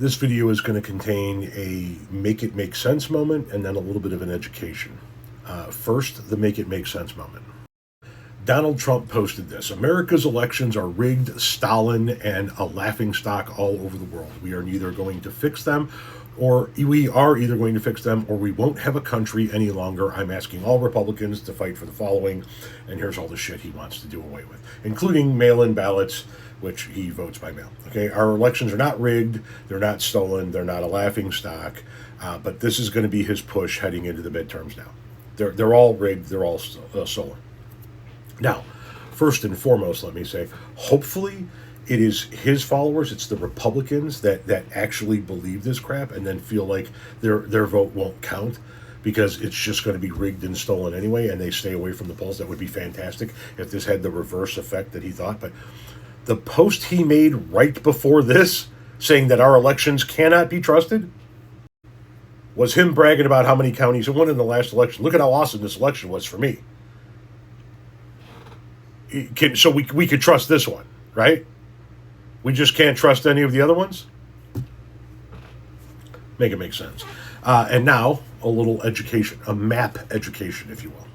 This video is going to contain a make it make sense moment and then a little bit of an education. First, the make it make sense moment. Donald Trump posted this: America's elections are rigged, Stalin, and a laughingstock all over the world. We are either going to fix them or we won't have a country any longer. I'm asking all Republicans to fight for the following, and here's all the shit he wants to do away with, including mail-in ballots, which he votes by mail. Okay, our elections are not rigged, they're not stolen, they're not a laughingstock, but this is going to be his push heading into the midterms now. They're all rigged, they're all stolen. Now, first and foremost, let me say, hopefully it is his followers, it's the Republicans that actually believe this crap and then feel like their vote won't count because it's just going to be rigged and stolen anyway, and they stay away from the polls. That would be fantastic if this had the reverse effect that he thought. But the post he made right before this, saying that our elections cannot be trusted, was him bragging about how many counties he won in the last election. Look at how awesome this election was for me. So we could trust this one, right? We just can't trust any of the other ones? Make it make sense. And now, a little education, a map education, if you will.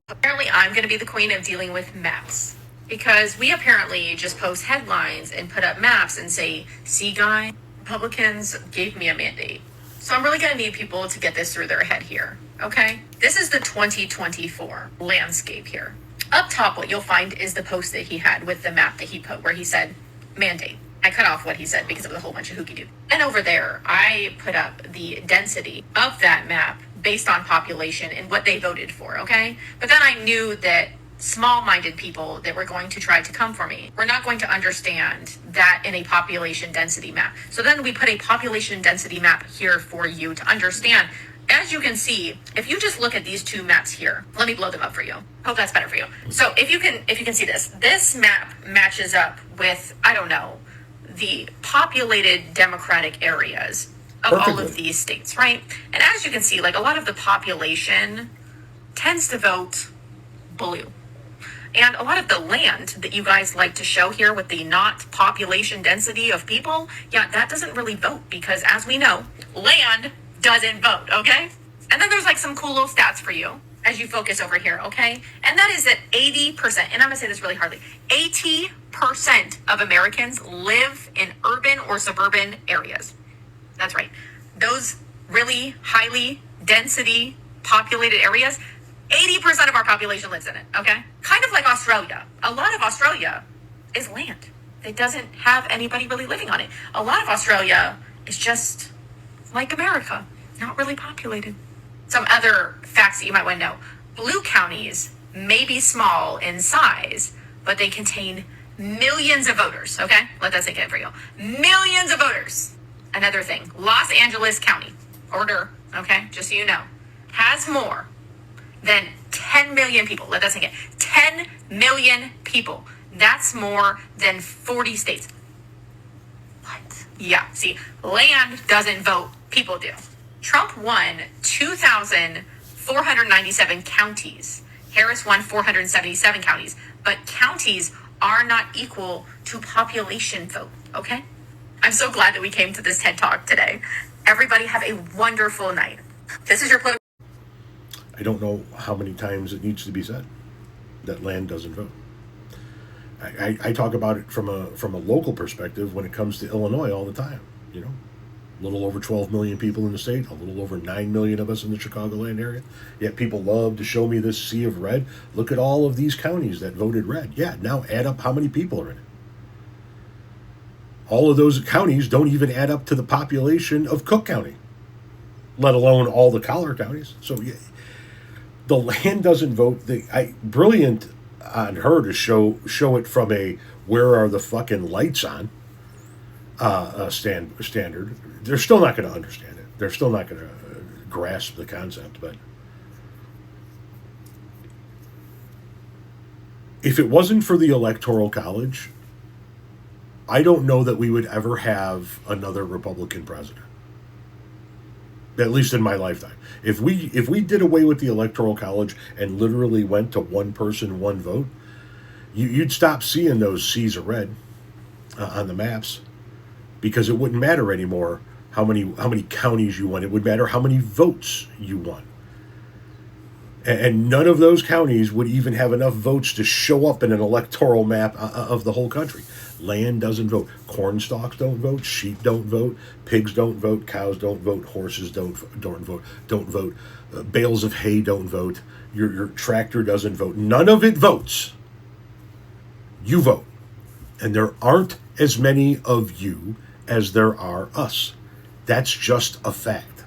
Apparently, I'm going to be the queen of dealing with maps. Because we apparently just post headlines and put up maps and say, see, guy, Republicans gave me a mandate. So I'm really going to need people to get this through their head here, okay? This is the 2024 landscape here. Up top, what you'll find is the post that he had with the map that he put where he said, mandate. I cut off what he said because it was a whole bunch of hooky-doo. And over there, I put up the density of that map based on population and what they voted for, okay? But then I knew that small-minded people that were going to try to come for me were not going to understand that in a population density map. So then we put a population density map here for you to understand. As you can see, if you just look at these two maps here, let me blow them up for you. Hope that's better for you. So if you can see this map matches up with, I don't know, the populated Democratic areas of all of these states, right? And as you can see, like a lot of the population tends to vote blue. And a lot of the land that you guys like to show here with the not population density of people, yeah, that doesn't really vote because as we know, land doesn't vote, okay? And then there's like some cool little stats for you as you focus over here, okay? And that is that 80%, and I'm gonna say this really hardly, 80% of Americans live in urban or suburban areas. That's right. Those really highly density populated areas, 80% of our population lives in it, okay? Kind of like Australia. A lot of Australia is land. It doesn't have anybody really living on it. A lot of Australia is just like America, not really populated. Some other facts that you might want to know. Blue counties may be small in size, but they contain millions of voters, okay? Let that sink in for you. Millions of voters. Another thing, Los Angeles County, order, okay, just so you know, has more than 10 million people. Let that sink in. 10 million people. That's more than 40 states. What? Yeah, see, land doesn't vote, people do. Trump won 2,497 counties. Harris won 477 counties. But counties are not equal to population vote, okay? I'm so glad that we came to this TED Talk today. Everybody have a wonderful night. This is your political... I don't know how many times it needs to be said that land doesn't vote. I talk about it from a local perspective when it comes to Illinois all the time. You know, a little over 12 million people in the state, a little over 9 million of us in the Chicagoland area. Yet people love to show me this sea of red. Look at all of these counties that voted red. Yeah, now add up how many people are in it. All of those counties don't even add up to the population of Cook County, let alone all the collar counties. So yeah, the land doesn't vote. Brilliant on her to show it from a where are the fucking lights on standard. They're still not going to understand it. They're still not going to grasp the concept. But if it wasn't for the Electoral College, I don't know that we would ever have another Republican president. At least in my lifetime. If we did away with the Electoral College and literally went to one person, one vote, you'd stop seeing those seas of red on the maps. because it wouldn't matter anymore how many counties you won. It would matter how many votes you won. And none of those counties would even have enough votes to show up in an electoral map of the whole country. Land doesn't vote. Cornstalks don't vote. Sheep don't vote. Pigs don't vote. Cows don't vote. Horses don't vote. Bales of hay don't vote. Your tractor doesn't vote. None of it votes. You vote. And there aren't as many of you as there are us. That's just a fact.